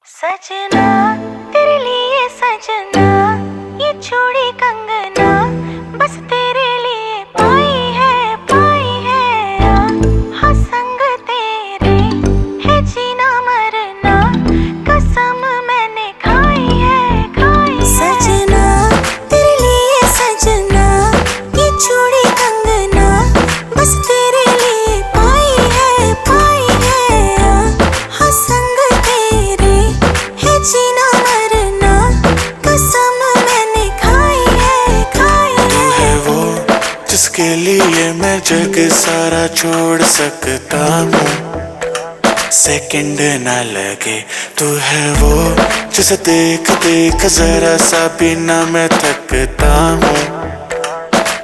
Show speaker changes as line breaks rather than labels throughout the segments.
सजना तेरे लिए सजना ये चूड़ी कंगना बस तेरे लिए पाई है हाँ संग तेरे है जीना मरना कसम मैंने खाई है सजना तेरे लिए सजना ये चूड़ी कंगना बस तेरे लिए पाई है हाँ संग तेरे है जीना मरना कसम मैंने खाई है
वो जिसके लिए मैं जग सारा छोड़ सकता हूँ, सेकंड ना लगे। तू है वो जिसे देख देख जरा सा भी ना मैं थकता हूँ,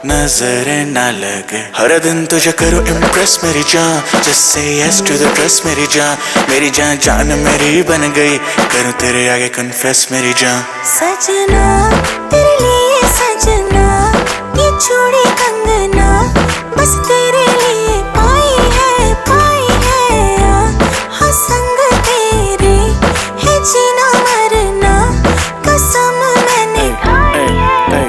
नजरें ना लगे। हर दिन तुझे करो इम्प्रेस मेरी जान, just say yes to the dress मेरी जान जान मेरी बन गई। करूँ तेरे आगे कन्फेस मेरी जान।
सजना तेरे लिए सजना ये चूड़ी कंगना बस तेरे लिए पाई है हाँ संग तेरे है जीना मरना कसम मैंने खाई है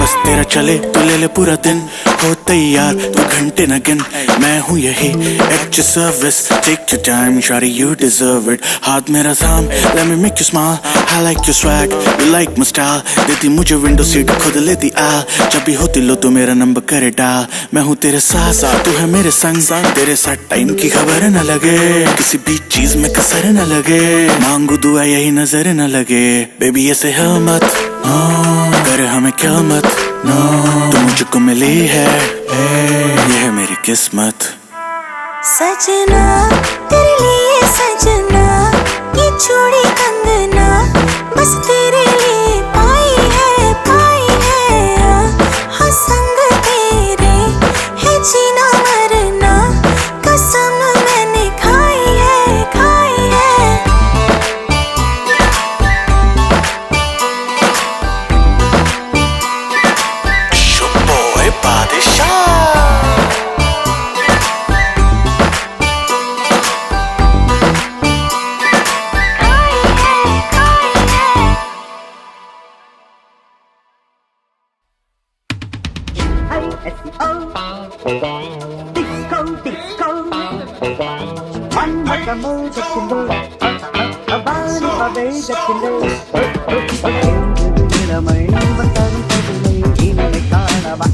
बस तेरा चले तो ले ले पूरा दिन, हो तैयार तू घंटे न गिन। मैं हूँ यही at your service, take your time shawty you deserve it। हाथ मेरा थाम let me make you smile, I like your swag you like my style। देती मुझे विंडो सीट खुद लेती आ, जब भी होती लो तो मेरा नंबर करे डाल। मैं हूँ तेरे साथ तू है मेरे संग, तेरे साथ टाइम की खबर न लगे, किसी भी चीज में कसर न लगे। मांगू दुआ यही नजर न लगे, बेबी ऐसे है मत कर हमें क्या मत तू मुझको मिली है ये है मेरी किस्मत।
सजना तेरे लिए सजना ये चूड़ी कंगना बस तेरे लिए पाई है हाँ संग तेरे है जीना मरना कसम मैंने खाई है
बोय बादशाह
Disco. One like a move that can do. A body of a that can do. In a mind, but I'm totally in a kind of a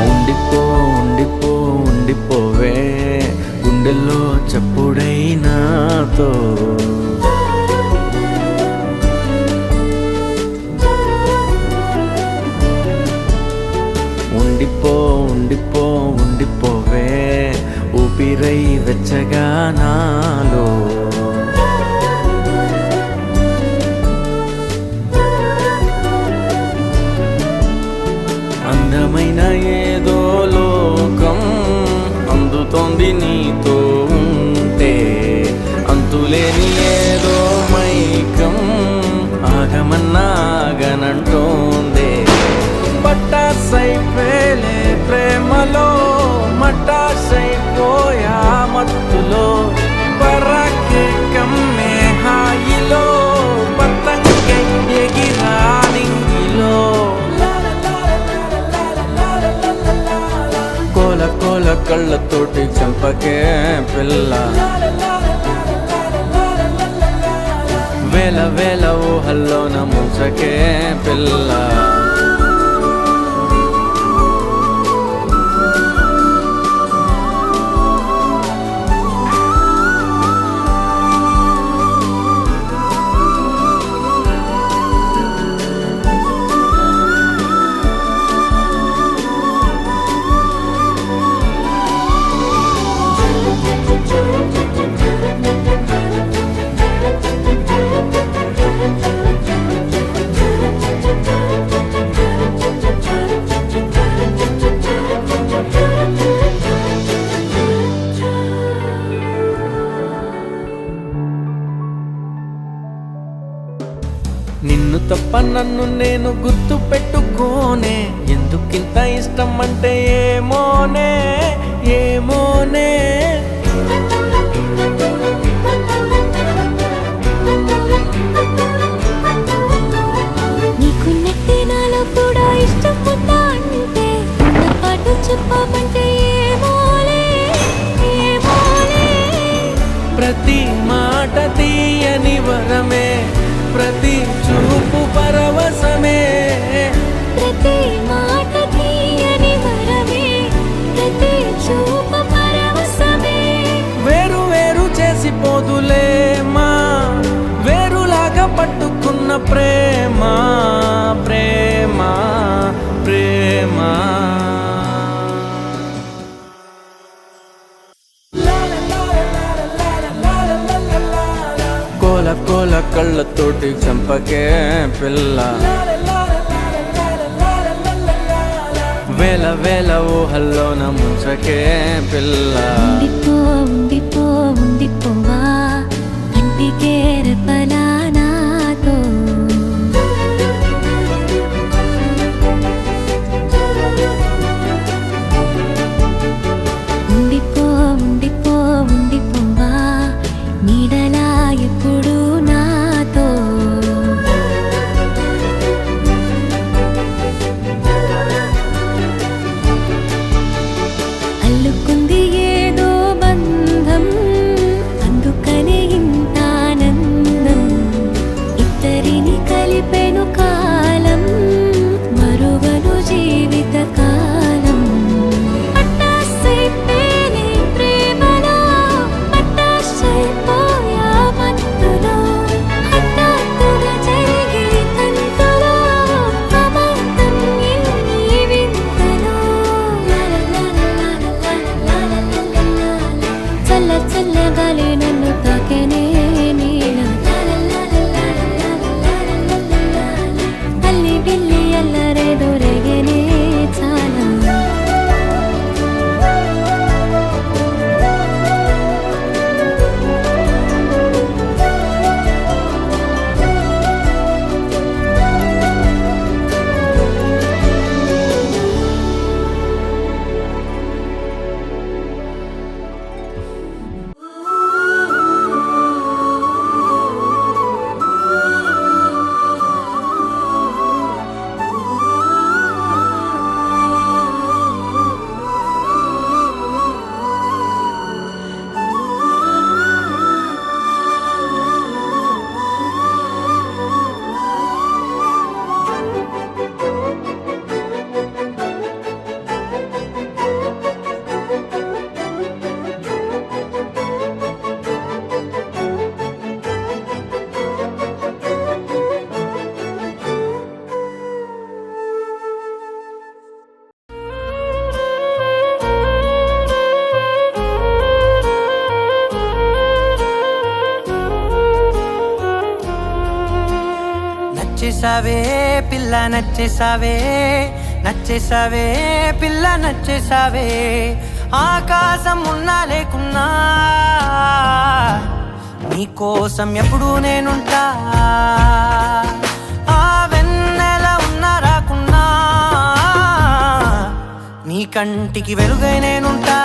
ఉండిపో ఉండిపో ఉండిపోవే గుండెల్లో చప్పుడై నాతో ఉండిపో ఉండిపో ఉండిపోవే ఊపిరై వెచ్చగా నాలో అందమైన ఏదో లోకం అందుతోంది నీతో ఉంటే అంతులేని ఏదో మైకం ఆగమన్నాగనంటోందే పట్టాసైపోలే ప్రేమలో మట్టాసైపోయా మత్తులో పరాకే కమ్మే హాయిలో పతంగై ఎగిరాలింగిలో కోల కోల కళ్ళతోటి చంపకే పిల్ల వేల వేల ఊహల్లోన ముంచకే పిల్ల నిన్ను తప్ప నన్ను నేను గుర్తు పెట్టుకోనే ఎందుకింత ఇష్టం అంటే ఏమోనే ఏమోనే
నీకున్నట్టే నాలో కూడా ఇష్టం ఉందా అంటే ఉన్న పాటు చెప్పమంటే ఏమోలే ఏమోలే
ప్రతి మాట తీయని వరమే ప్రతి చూపు పరవశమే
ప్రతి మాట తీయని వరమే ప్రతి చూపు పరవశమే
వేరు వేరు చేసిపోదులేమా వేరులాగా పట్టుకున్న ప్రేమ ప్రేమ ప్రేమ కోల కోల కళ్ళతోటి చంపకే పిల్ల వేల వేల ఊహల్లోన ముంచకే పిల్ల
ఉండిపో ఉండిపో ఉండిపోవా కంటికే రెప్పలా నాతో ఉండిపో ఉండిపో ఉండిపోవా నీడలా ఎప్పుడు నాతో అల్లుకుంది ఏదో బంధం అందుకనే ఇంత ఆనందం
నచ్చేసావే పిల్ల నచ్చేసావే నచ్చేసావే పిల్ల నచ్చేసావే ఆకాశం ఉన్నా లేకున్నా నీకోసం ఎప్పుడు నేనుంటా ఆ వెన్నెల ఉన్నా రాకున్నా నీ కంటికి వెలుగై నేనుంటా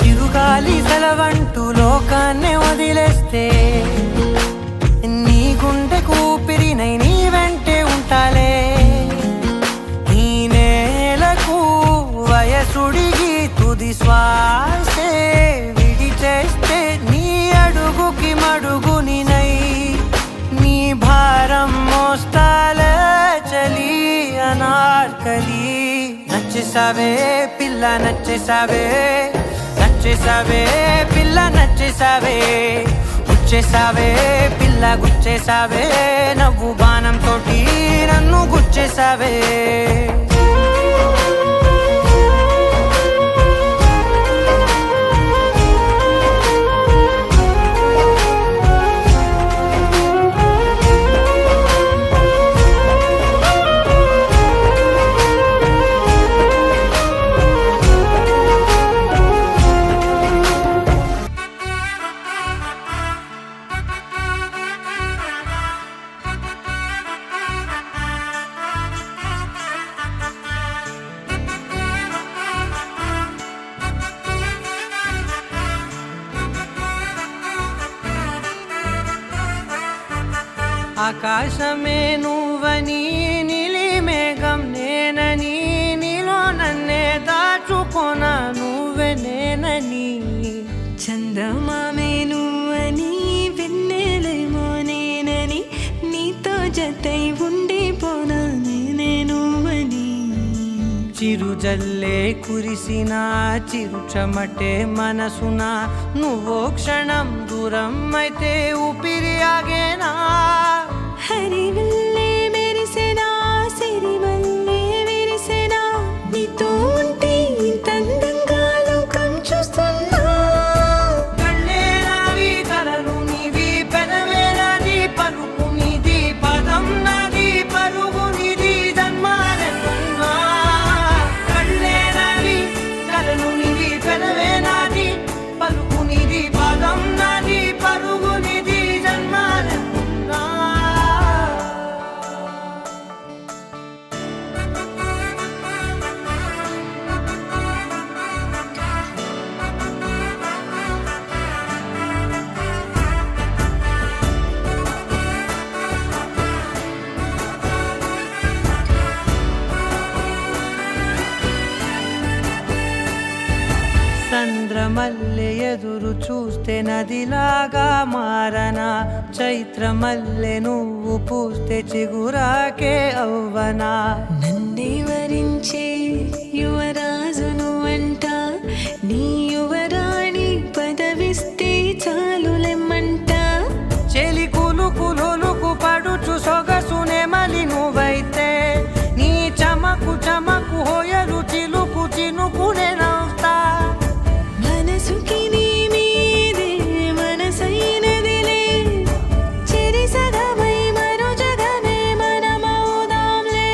చిరుగాలి సెలవంటూ లోకాన్నే వదిలేస్తే నీ గుండె కూపిరినై నీ వెంటే ఉంటాలే ఈ నేలకు వయసుడిగి తుది శ్వాసే విడిచేస్తే నీ అడుగుకి మడుగునినై నీ భారం మోస్తాలే చలి అనార్కలి నచ్చేసావే పిల్ల నచ్చేసావే నచ్చేసావే పిల్ల నచ్చేసావే గుచ్చేసావే పిల్ల గుచ్చేసావే నవ్వు బాణం తోటి నన్ను గుచ్చేసావే ఆకాశమే నువ్వని నీలి మేఘం నేనని నీలో నన్నే దాచుకోన నువ్వే నేనని
చందమామే నువ్వని వెన్నెలేమో నేనని నీతో జతై ఉండిపోనా నేనే నువ్వని
చిరుజల్లే కురిసిన చిరు చెమటే మనసున నువ్వో క్షణం దూరం అయితే ఊపిరి ఆగేనా
హరివల్లే మెరిసెనా సిరివల్లే విరిసెనా నీతో ఉంటే ఇంత అందంగా లోకం చూస్తున్నా
కళ్ళే నావి కలలు నీవి పెదవే నాది పలుకు నీది పదం నాది పరుగు నీది జన్మాలెన్నున్నా కళ్ళే నావి కలలు నీవి పెదవే నాది పలుకు నీది పదం నాది పరుగు నీది జన్మాలెన్నున్నా చంద్రమల్లె ఎదురు చూస్తే నదిలాగా మారనా చైత్రమల్లె నువ్వు పూస్తే చిగురాకే అవ్వనా
నన్నే వరించే యువరాజు నువ్వంట నీ యువరాణి పదవిస్తే చాలులెమ్మంట
చెలి కులుకు పడుచు సొగసునే మలి నువ్వైతే నీ చమకు చమకు హోయలు చిలుకు చినుకునే నవ్వుతా
మనసుకి నీ మీదే మనసైనదిలే చెరి సగమై మరో జగమే మనమవుదాంలే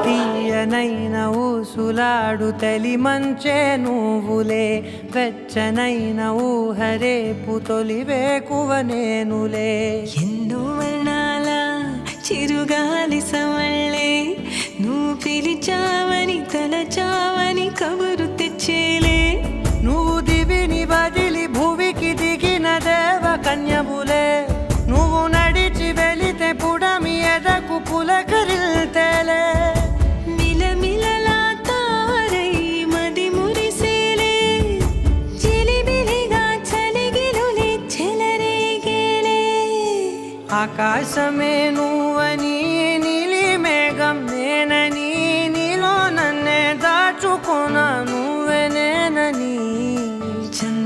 తీయనైన ఊసులాడు తలి మంచే నువ్వులే వెచ్చనైన ఊహరేపు తొలి వేకువ నేనులే ఎన్నో వర్ణాల చిరుగాలి సమళ్ళే నువ్వు పిలిచావని తలచావని కబురు తెచ్చేలే
నువ్వు దివిని వదిలి భూమికి దిగిన దేవ కన్యబులే నువ్వు నడిచి వెళితే పుడమి ఎదకు పులకరిల్తేలే
మిలమిలలా తారై మది మురిసేలే చిలిబిలిగా చలిగిలులే చెలరేగేలే
ఆకాశమే నువ్వని నీలి మేఘం నేనని నీలో నన్నే దాచుకోనా నువ్వే నేనని
చంద్రమామే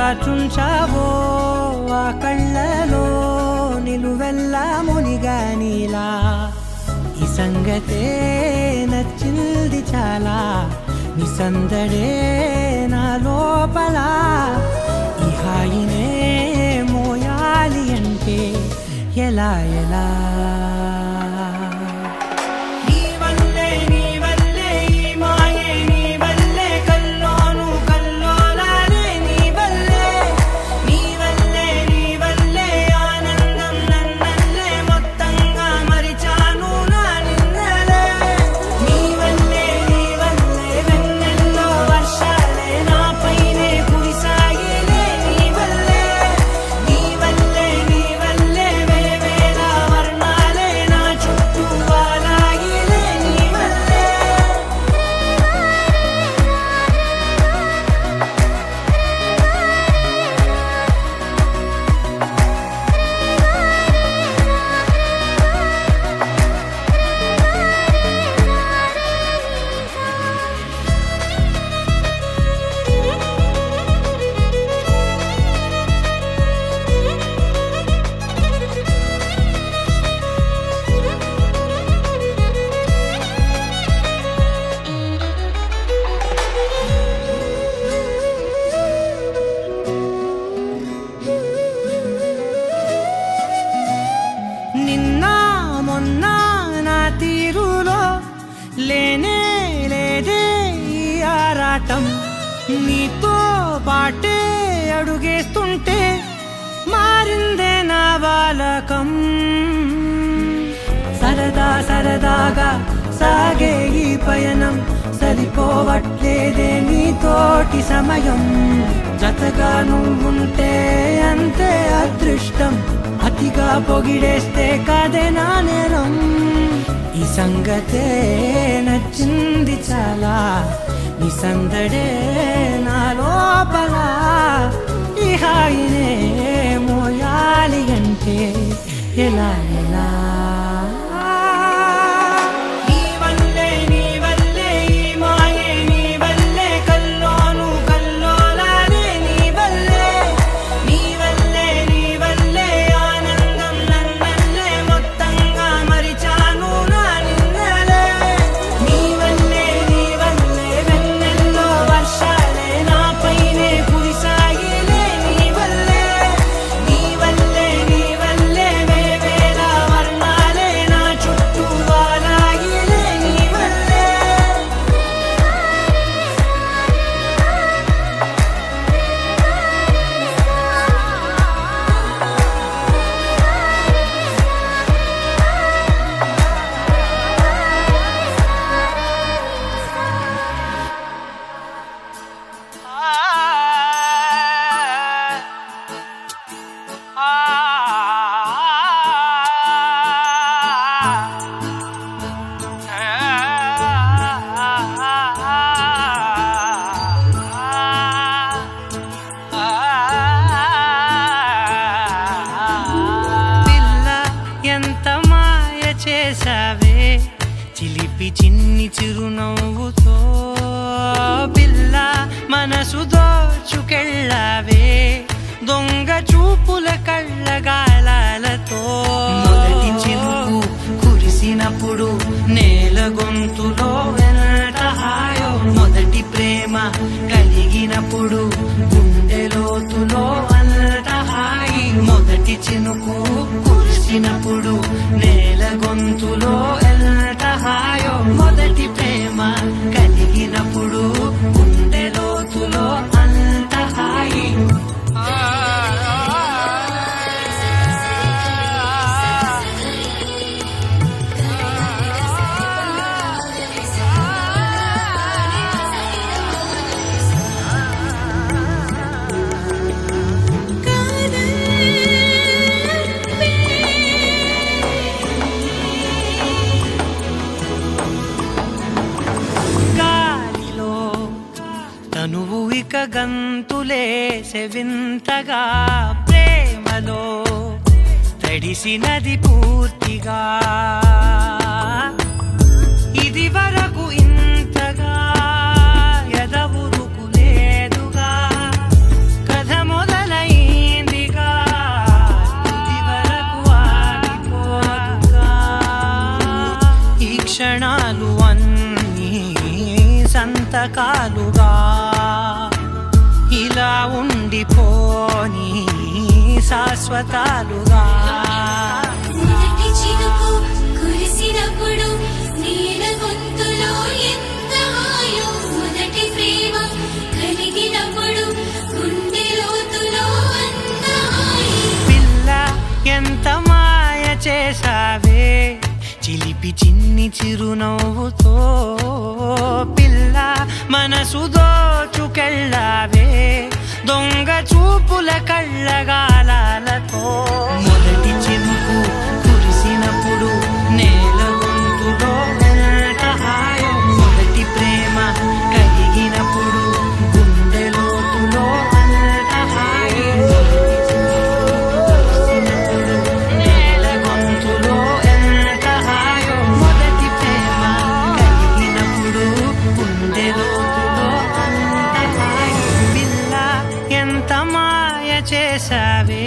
దాచుంచావో ఆ కళ్ళలో నిలువెల్లా మునిగానిలా ఈ సంగతే నచ్చింది చాలా నీ సందడే నా లోపల ఈ హాయినే మోయాలి అంటే ఎలా ఎలా లేనే లేదే ఈ ఆరాటం నీతో పాటే అడుగేస్తుంటే మారిందే నా బాలకం సరదా సరదాగా సాగే ఈ పయనం సరిపోవట్లేదే నీతోటి సమయం జతగా నువ్వుంటే అంతే అదృష్టం అతిగా పొగిడేస్తే కాదే నా నేరం ఈ సంగతే నచ్చింది చాలా నీ సందడే నా లోపల ఈ హాయినే మోయాలి అంటే ఎలా ఎలా చేసావే చిలిపి చిన్ని చిరునవ్వుతో పిల్ల మనసు దోచుకెళ్ళావే దొంగ చూపుల కళ్ళగాలతో మొదటి చినుకు కురిసినప్పుడు నేల గొంతులో వెనట హాయో మొదటి ప్రేమ కలిగినప్పుడు గుండె లోతులో అన్నట హాయి మొదటి చినుకు కురిసినప్పుడు నేల గొంతులో ఎన్నట హాయో మొదటి ప్రేమ కలిగినప్పుడు గుండె లోతులో అంత హాయి నువ్వు ఇక గంతులేసే వింతగా ప్రేమలో తడిసినది పూర్తిగా ఇది వరకు ఇంతగా ఎదవురుకు లేదుగా కథ కలకాలుగా ఇలా ఉండిపోని శాశ్వతాలుగా.
మొదటి చినుకు కురిసినప్పుడు నీల గొంతులో ఎంత హాయో, మొదటి ప్రేమ కలిగినప్పుడు గుండె లోతులో అంత హాయి.
పిల్ల ఎంత మాయ చేసావే చిలిపి చిన్ని చిరునవ్వుతో, పిల్ల మనసు దోచుకెళ్ళావే దొంగ చూపుల కళ్ళగాలతో. మొదటి చినుకు కురిసినప్పుడు నేల గొంతులో ఎంత హాయో, మొదటి ప్రేమ కలిగినప్పుడు గుండె లోతులో అంత హాయో. కురిసినప్పుడు నేల గొంతులో ఎంత హాయో, మొదటి ప్రేమ కలిగినప్పుడు గుండె లోతులో అంత హాయో. పిల్ల ఎంత మాయ చేసావే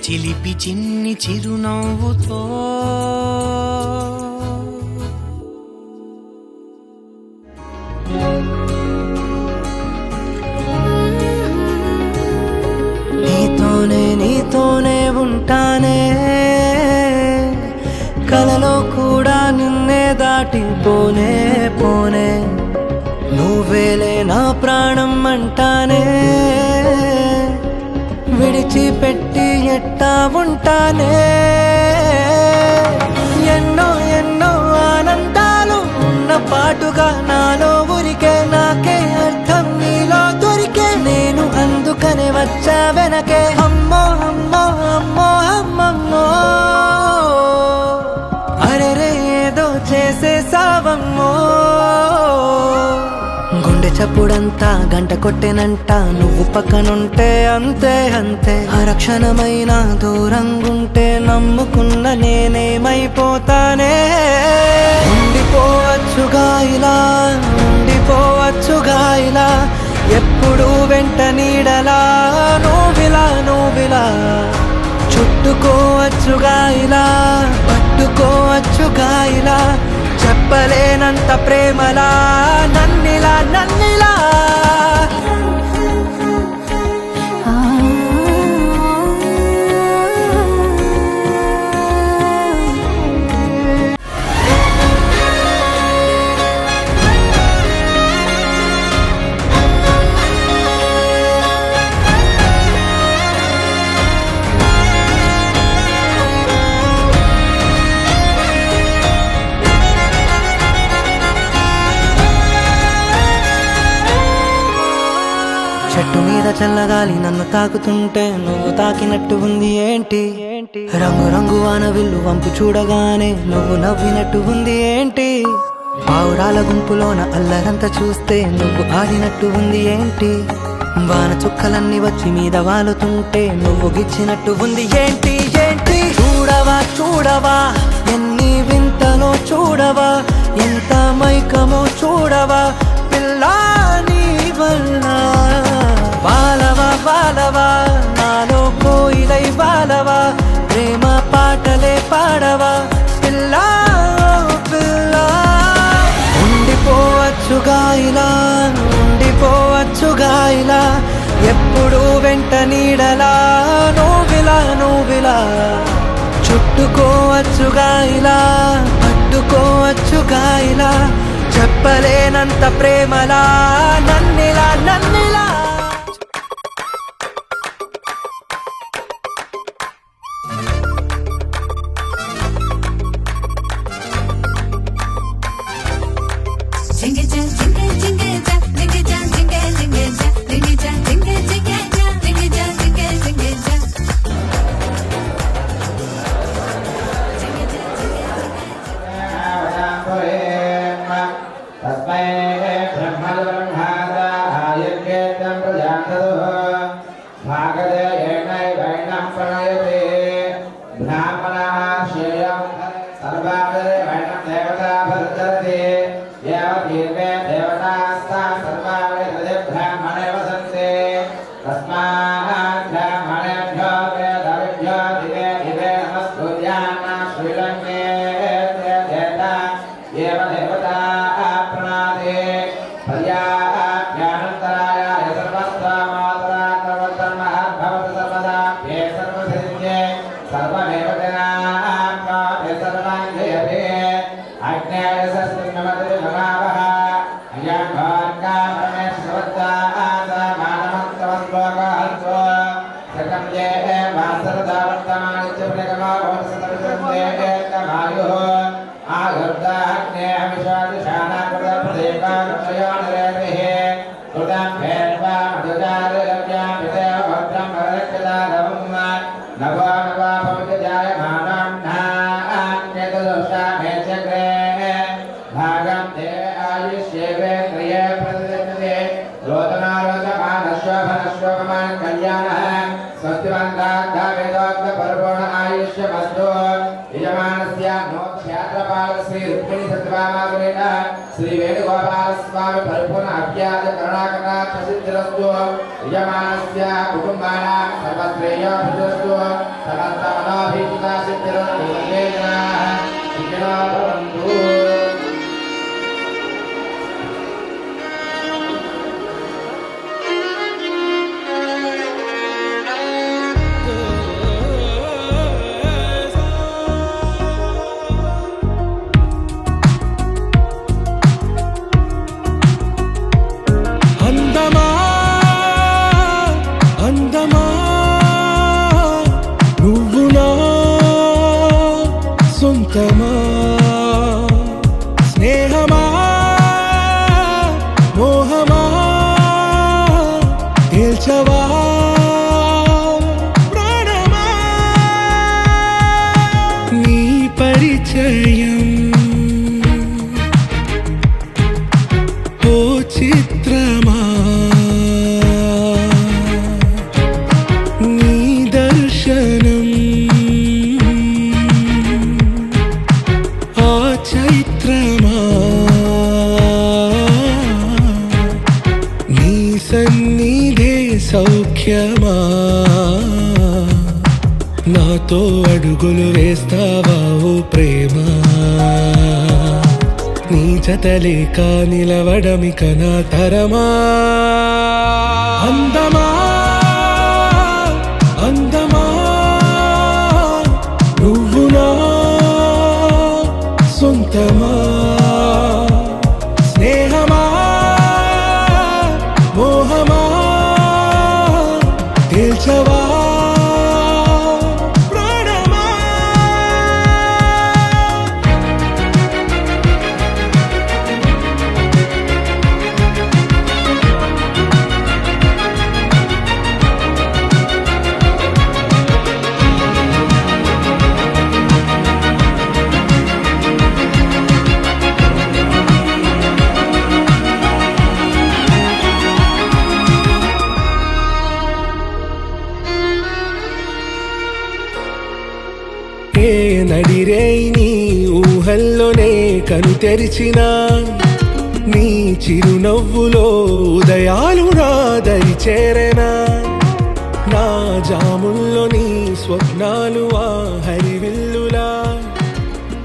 చిలిపి చిన్ని చిరునవ్వుతో.
నీతోనే ఉంటానే, కలలో కూడా నిన్నే దాటిపోనే పోనే. నువ్వేలే నా ప్రాణం అంటానే, విడిచిపెట్టి ఎట్టా ఉంటానే. ఎన్నో ఎన్నో ఆనందాలు ఉన్న పాటుగా నాలో ఊరికే, నాకే అర్థం నీలో దొరికే. నేను అందుకనే వచ్చా వెనకే, అమ్మో అమ్మో అమ్మో అమ్మమ్మో. అరెరే ఏదో చేసేసావమ్మో. గుండె చప్పుడంతా గంట కొట్టెనంట, నువ్వు పక్కనుంటే అంతే అంతే. అరక్షణమైన దూరంగుంటే నమ్ముకున్న నేనేమైపోతానే. ఉండిపోవచ్చుగా ఇలా, ఉండిపోవచ్చుగా ఇలా, ఎప్పుడు వెంట నీడలా నువ్విలా. చుట్టుకోవచ్చుగా ఇలా, పట్టుకోవచ్చుగా ఇలా, చెప్పలేనంత ప్రేమలా నన్నిలా. చెట్టు మీద చల్లగాలి నన్ను తాకుతుంటే నువ్వు తాకినట్టు ఉంది ఏంటి? రంగు రంగు వాన విల్లు వంపు చూడగానే నువ్వు నవ్వినట్టు ఉంది ఏంటి? పావురాల గుంపులోన అల్లరంతా చూస్తే నువ్వు ఆడినట్టు ఉంది ఏంటి? వాన చుక్కలన్నీ వచ్చి మీద వాలుతుంటే నువ్వు గిచ్చినట్టు ఉంది ఏంటి? చూడవా ఎన్ని వింతలో చూడవా, ఎంత మైకమో చూడవా పిల్లా నీ వల్ల. బాలవా నాలో కోయిలై బాలవా, ప్రేమ పాటలే పాడవా పిల్లా పిల్లా. ఉండిపోవచ్చుగా ఇలా, ఎప్పుడు వెంట నీడలా నువ్విలా. చుట్టుకోవచ్చుగా ఇలా, పట్టుకోవచ్చుగా ఇలా, చెప్పలేనంత ప్రేమలా నన్నిలా.
देवता प्रणादे पर्या श्री वेणुगोपाल स्वामी परिपूर्ण अभ्यास करुणाकटाक्ष सिद्धिरस्तु यजमानस्य कुटुम्बानां सर्वश्रेयोभिवृद्धिरस्तु समस्त मनोभीष्टा सिद्धिरस्तु सुखिनो भवन्तु।
స్నేహమా మోహమా తేల్చవా ప్రాణమా నీ పరిచయం ఓ చిత్రమా నీ దర్శనం చైత్రమా నీ సన్నిధే సౌఖ్యమా నాతో అడుగులు వేస్తావా ఓ ప్రేమ నీ జతలేక నిలవడమిక నా తరమా అందమా అందమా నువ్వు నా సొంతమా స్నేహమా మోహమా తేల్చవా ప్రాణమా ఏ నడిరే నీ ఊహల్లోనే కను తెరిచిన నీ చిరునవ్వులో ఉదయాలు నా దరి చేరెనా నా జాముల్లో నీ స్వప్నాలు ఆ హరివిల్లులా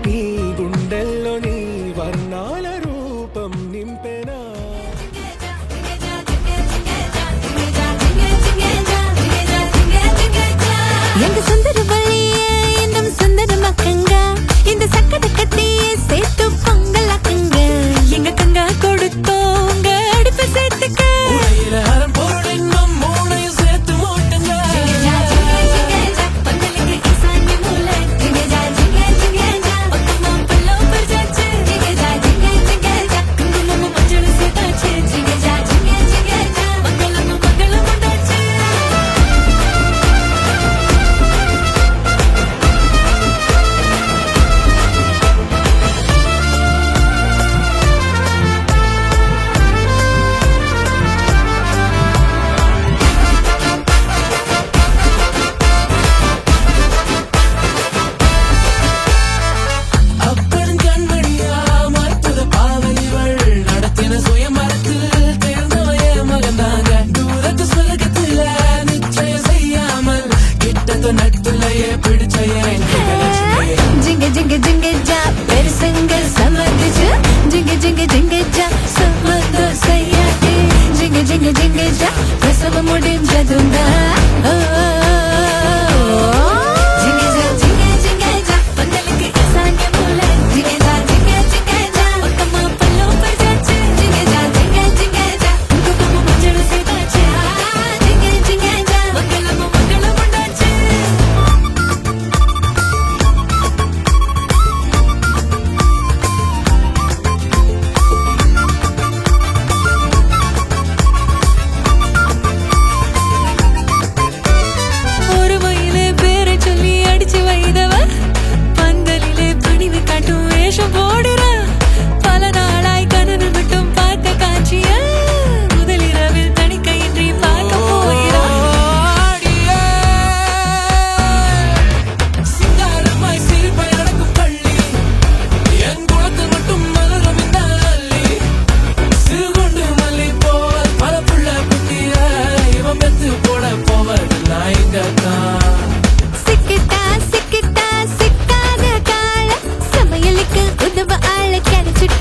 నీ గుండెల్లో నీ వర్ణాల రూపం నింపెనా
எங்க சுந்தர வழியே இன்னும் சுந்தரமாக்குங்க இந்த சக்கர கட்டியே சேர்த்து பொங்கலாக்குங்க எங்க கங்கா கொடுத்தோங்க அடுப்ப சேர்த்துக்க பொங்கலுக்கு ஈசான்
ಸಿಕ್ಕಕ್ಕ
ಸಿಕ್ಕಿಟ ಸಿಕ್ಕಿಟ ಸಿಕ್ಕಾದ ಕಾಳ ಸಮಯಲಿಕ್ಕೆ ಉದವ ಆಳ ಕೆರಚಿಟ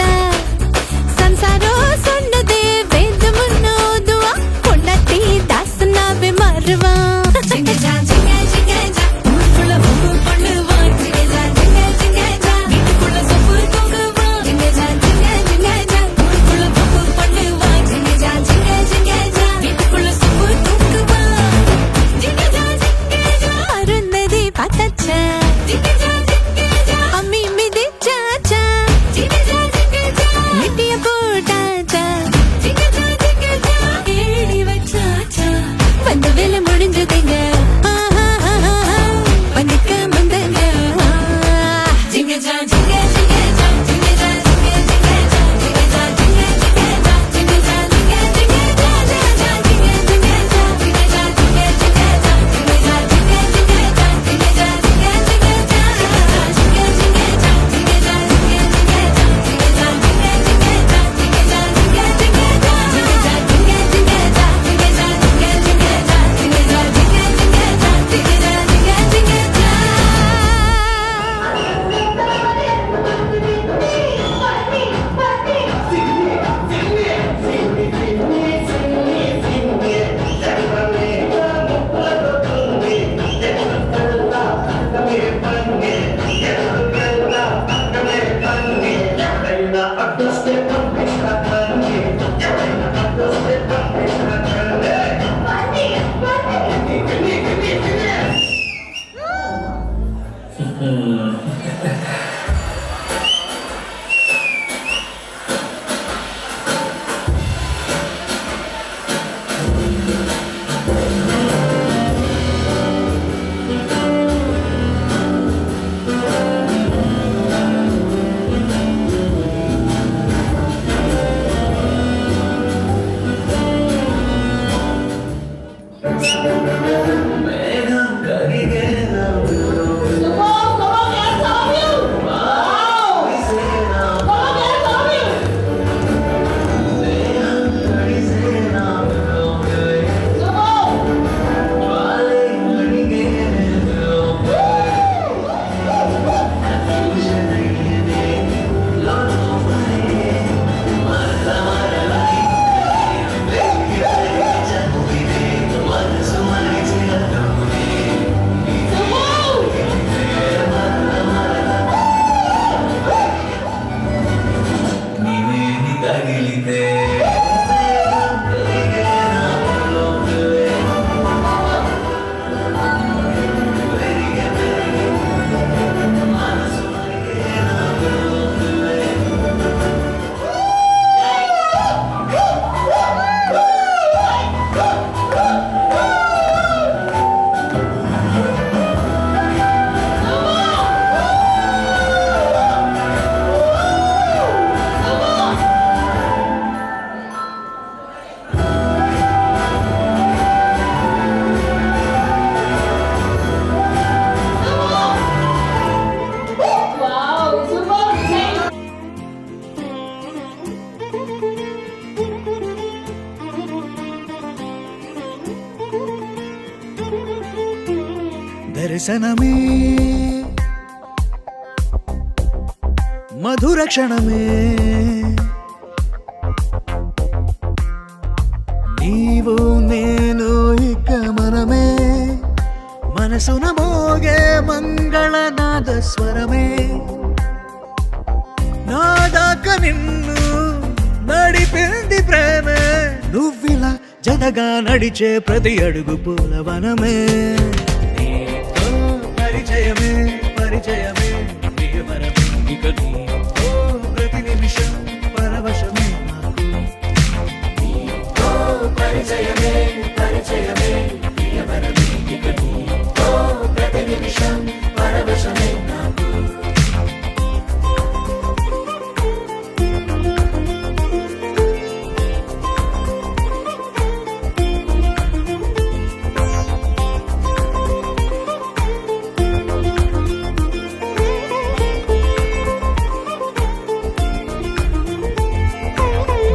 ಸಂಸಾರೋ ಸೊನ್ನದೆ ವೇದ ಮುನ್ನೋದುವ ಕೊಂಡತಿ ದಾಸನಾವೆ ಮಾರುವ ಜಿಂಗ ಜಾ ಜಿಂಗ ಜಿಂಗ ಜಾ ಊರ್ಕುಳ ಬೊಬ್ಬು ಪಣ್ಣುವ ಜಿಂಗ ಜಾ ಜಿಂಗ ಜಿಂಗ ಜಾ ಗಿಟ್ಟುಕುಳ ಸೊಪ್ಪು ತೂಗುವ ಜಿಂಗ ಜಾ ಜಿಂಗ ಜಿಂಗ ಜಾ ಊರ್ಕುಳ ಬೊಬ್ಬು ಪಣ್ಣುವ ಜಿಂಗ ಜಾ ಜಿಂಗ ಜಿಂಗ ಜಾ ಗಿಟ್ಟುಕುಳ ಸೊಪ್ಪು ತೂಗುವ ಜಿಂಗ ಜಾ ಜಿಂಗ ಜಾ ಅರುಂಧತಿ ಪತಚ್ಚ ಜಿಂಗ ಜಾ ಜಿಂಗ ಜಾ ಅಮ್ಮಿ ಮಿದಿ ಚಾಚಾ ಜಿಂಗ ಜಾ ಜಿಂಗ ಜಾ ನಿಟ್ಟಿಯ போட்டாச்சா ಜಿಂಗ ಜಾ ಜಿಂಗ ಜಾ ಏಡಿ ವಚಾಚಾ ಒಂದು ವೇಳೆ முடிஞ்சதுங்க வந்துக்க வந்தங்க ಜಿಂಗ ಜಾ ಜಿಂಗ ಜಿಂಗ ಜಾ ಜಿಂಗ ಜಾ ಜಿಂಗ ಜಿಂಗ ಜಾ ಜಿಂಗ ಜಾ ಜಿಂಗ ಜಿಂಗ ಜಾ ಜಿಂಗ ಜಾ ಜಿಂಗ ಜಿಂಗ ಜಾ ಜಾ ಜಾ ಜಿಂಗ ಜಿಂಗ ಜಾ ಜಿಂಗ ಜಾ ಜಿಂಗ ಜಿಂಗ ಜಾ ಜಿಂಗ ಜಾ ಜಿಂಗ ಜಿಂಗ ಜಾ ಜಿಂಗ ಜಾ ಜಿಂಗ ಜಿಂಗ ಜಾ ಜಿಂಗ ಜಿಂಗ ಜಾ ಜಿಂಗ ಜಾ ಜಿಂಗ ಜಿಂಗ ಜಾ ಜಿಂಗ ಜಾ ಜಿಂಗ ಜಿಂಗ ಜಾ ಜಿಂಗ ಜಾ ಜಿಂಗ ಜಿಂಗ ಜಾ ಜಿಂಗ ಜಾ ಜಿಂಗ ಜಿಂಗ ಜಾ ಜಿಂಗ ಜಾ ಜಿಂಗ ಜಿಂಗ ಜಾ ಜಿಂಗ ಜಾ ಜಿಂಗ ಜಿಂಗ ಜಾ ಜಿಂಗ ಜಾ ಜಿಂಗ ಜಿಂಗ ಜಾ
దర్శనమే మధుర క్షణమే నీవు నేను ఇక మనమే మనసున మోగే మంగళనాద స్వరమే నాదాక నిన్ను నడిపింది ప్రేమే నువ్విలా జతగా నడిచే ప్రతి అడుగు పూలవనమే పరిచయమే పరిచయమే ప్రియవరమే ఇక నీతో ప్రతి నిమిషం పరవశమే నీతో పరిచయమే పరిచయమే ప్రియవరమే ఇక నీతో ప్రతి నిమిషం పరవశమే నాకు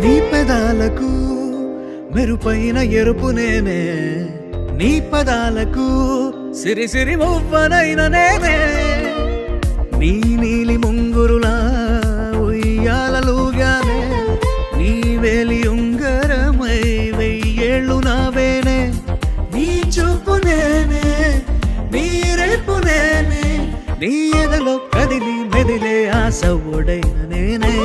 నీ పెదాలకు మెరుపైన ఎరుపు నేనే నీ పదాలకు సిరి సిరి మువ్వనైన నేనే నీ నీలి ముంగురులా ఉయ్యాలలుగానే నీ వేలి ఉంగరమై వెయ్యేళ్ళు నావేనే నీ చూపు నేనే నీ రేపు నేనే నీ ఎదలో కదిలి మెదిలే ఆశ ఒడైన నేనే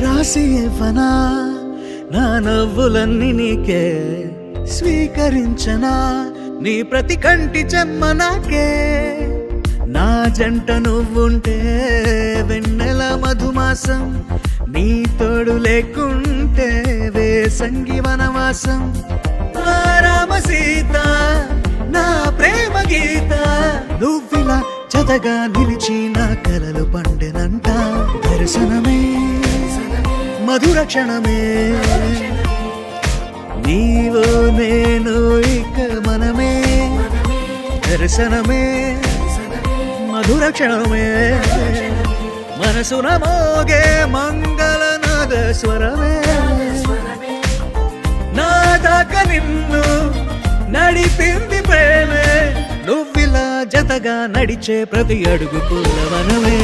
రాసి ఇవ్వనా నా నవ్వులన్నీ నీకే స్వీకరించనా నీ ప్రతి కంటి చెమ్మ నాకే నా జంట నువ్వుంటే వెన్నెల మధుమాసం నీ తోడు లేకుంటే వేసంగి వనవాసం నా రామ సీత నా ప్రేమ గీత నువ్విలా జతగా నిలిచి నా కలలు పండెనంట దర్శనమే మధుర క్షణమే నీవో నేను ఇక మనమే దర్శనమే మధుర క్షణమే మనసున మోగే మంగళనాద స్వరమే నా దాకా నిన్ను నడిపింది ప్రేమే నువ్విలా జతగా నడిచే ప్రతి అడుగు పుల్లవనమే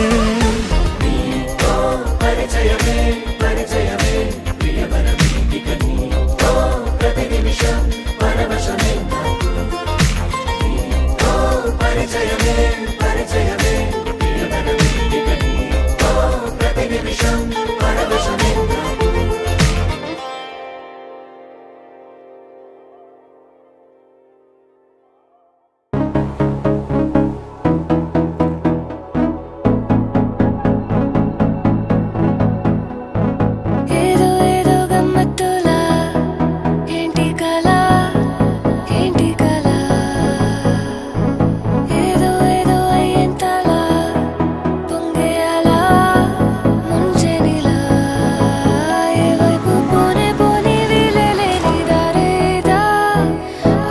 ఏదో ఏదో గమ్మత్తులా ఏంటి కళ ఏంటి కళ ఏదో ఏదో అయ్యేంతలా పొంగేయాలా ముంచెనిలా ఏ వైపు పోనే పోని వీలలేని దారేదా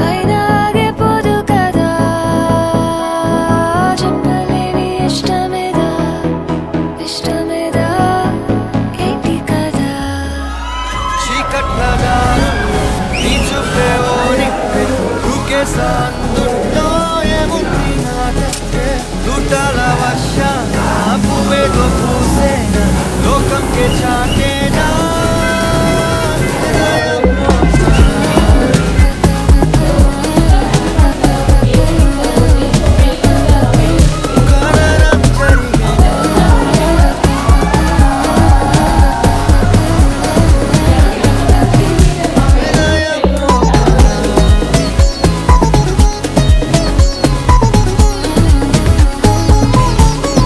అయినా ఆగిపోదు కదా చెప్పలేని ఇష్టమేదా ఇష్టమేదా ఏంటి కదా
చీకట్లగా నీ చూపే ఓ నిప్పే దూకేసాందులో ఏముంది నా తప్పే దుడ్డాల వర్షాన పువ్వేదో పూసేనా లోకంకే చాటేనా కరణం జరిగే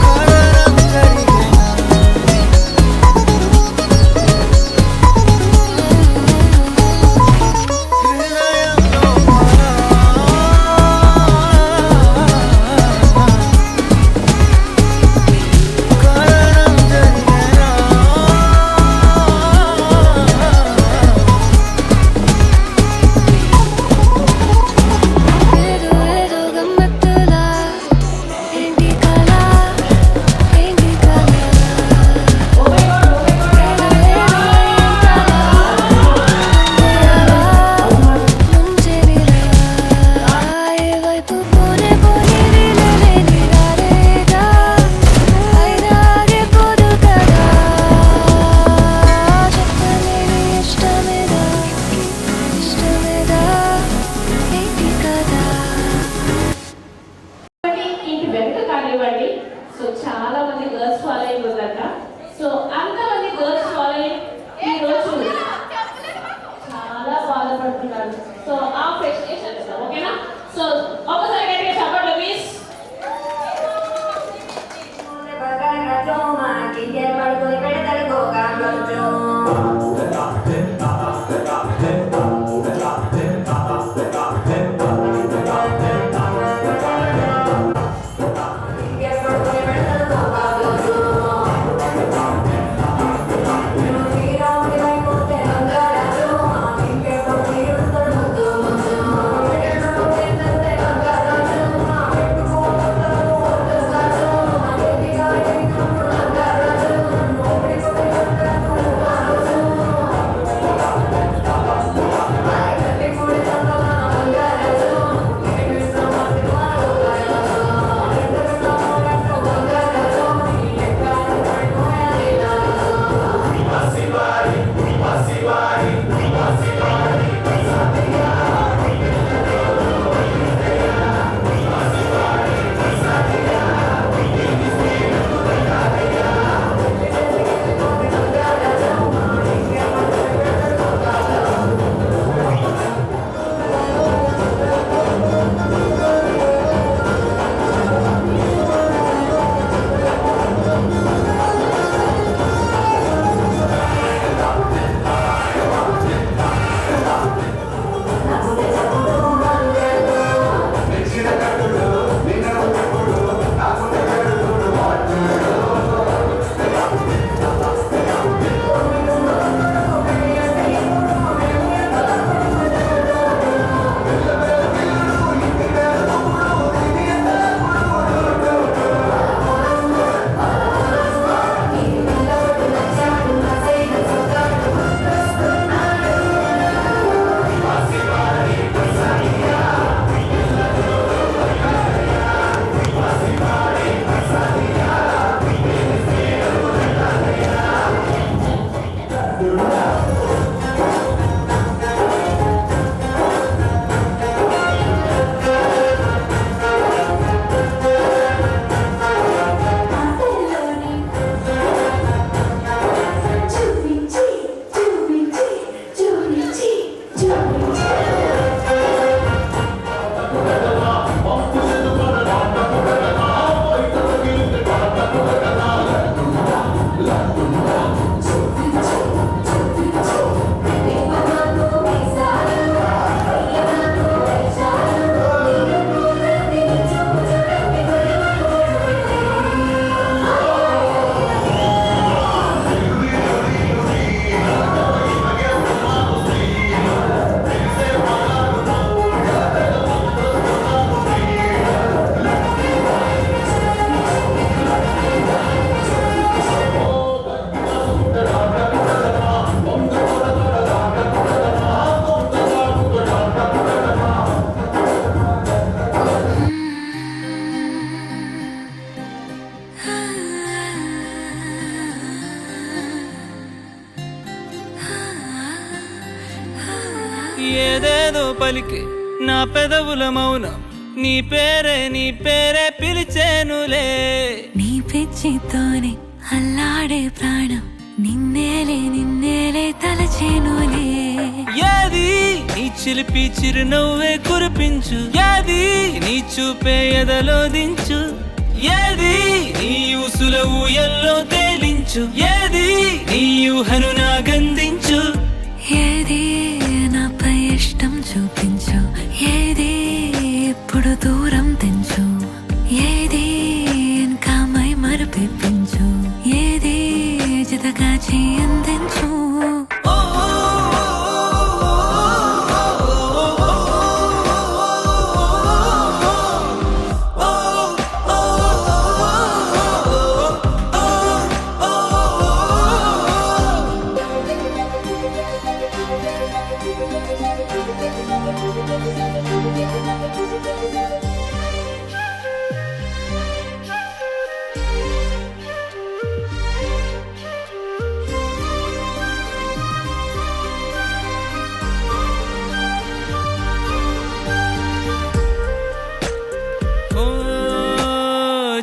కరణం జరిగే
ఏదేదో పలికే నా పెదవుల మౌనం నీ పేరే పిలిచేనులే
నీ పిచ్చితోనే అల్లాడే ప్రాణం నిన్నేలే తలచేనులే
యాది నీ చిలిపి చిరునవ్వే కురిపించు యాది నీ చూపే ఎదలో దించు ఏది నీ ఊసుల ఊయల్లో తేలించు ఏది నీ ఊహను నాగందించు
ఏది నాపై ఇష్టం చూపించు ఏది ఇప్పుడు దూరం తెంచు ఏది ఇంకా మై మరిపించు ఏది జతగా చేయందించు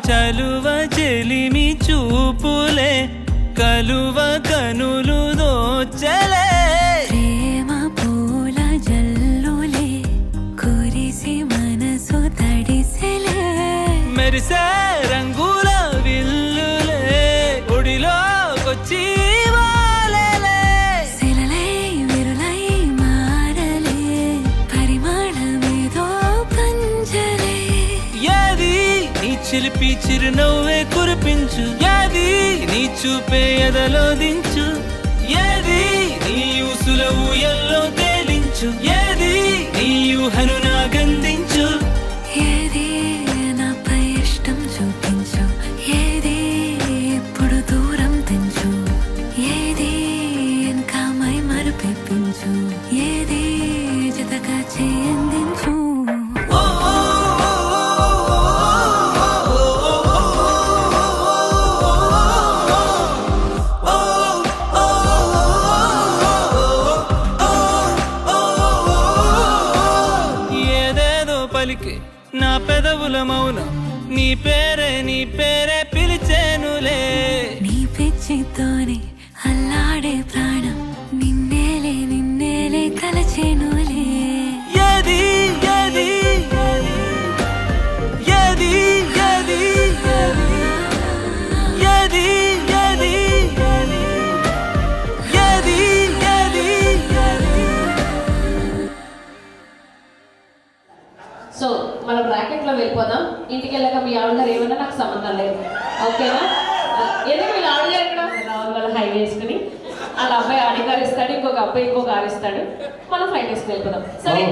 చలువ చెలిమి చూపులే కలువ కనులు దోచలే
ప్రేమ పూల జల్లులే కురిసి మనసు తడిసెలే
మెరిసే రంగుల విల్లులే ఒడిలోకొచ్చి వాలెలే
శిలలై విరులై మారలే పరిమాణమేదో పంజలే
యాది నీ చిలిపి చిరునవ్వే కురిపించు యాది నీ చూపే ఎదలో దించు ఏది నీ ఊసుల ఊయల్లో తేలించు ఏది నీ ఊహను నాగందించు
ఏది నాపై ఇష్టం చూపించు ఏది ఇప్పుడు దూరం తెంచు ఏది ఇంకా మై మరిపించు ఏది జతగా చేయందించు
ఏదేదో పలికే నా పెదవుల మౌనం నీ పేరే పిలిచేనులే
నీ పిచ్చితోనే అల్లాడే ప్రాణం నిన్నేలే తలచేనులే
ఏది ఏది ఏది ఏది ఏది ఏది ఏది ఏది
సో మనం బ్రాకెట్ లో వెళ్ళిపోదాం. ఇంటికి వెళ్ళాక మీ ఆవిడ ఏమన్నా నాకు సంబంధం లేదు, ఓకేనా? ఎందుకు వీళ్ళు ఆవిడ ఇక్కడ రావాలి వాళ్ళ హై వేసుకుని వాళ్ళ అబ్బాయి ఆడి కారు ఇస్తాడు, ఇంకొక అబ్బాయి ఇంకో కారు ఇస్తాడు, మనం ఫ్లైట్ వేసుకుని వెళ్ళిపోదాం. సరే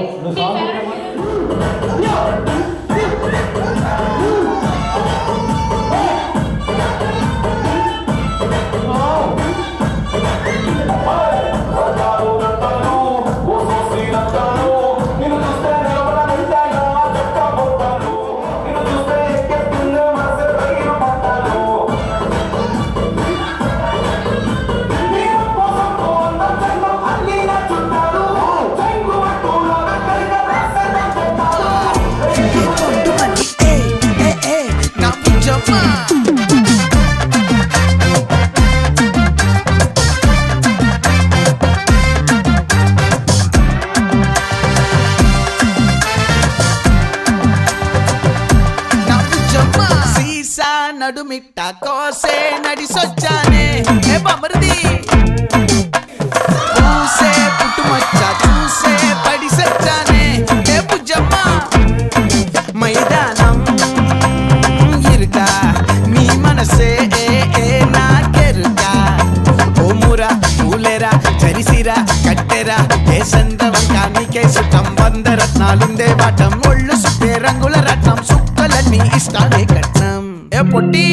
నడుమిట్ట కోసే నడిసొచ్చానే ఏ బమరుది పూసే పుట్టుమచ్చ చూసే పడిసొచ్చానే ఏ బుజ్జమ్మ మైదానం ఇరుక నీ మనసే నాకెరుక ఓ మురా పూలేరా చరిసిరా కట్టెరా ఏ సందవంక నీకే సుఖం 100 రత్నాలుందే వాటం ఒళ్ళు సుప్పే రంగుల రత్నం సుక్కలన్నీ ఇష్టాలే కట్నం ఏ పొట్టి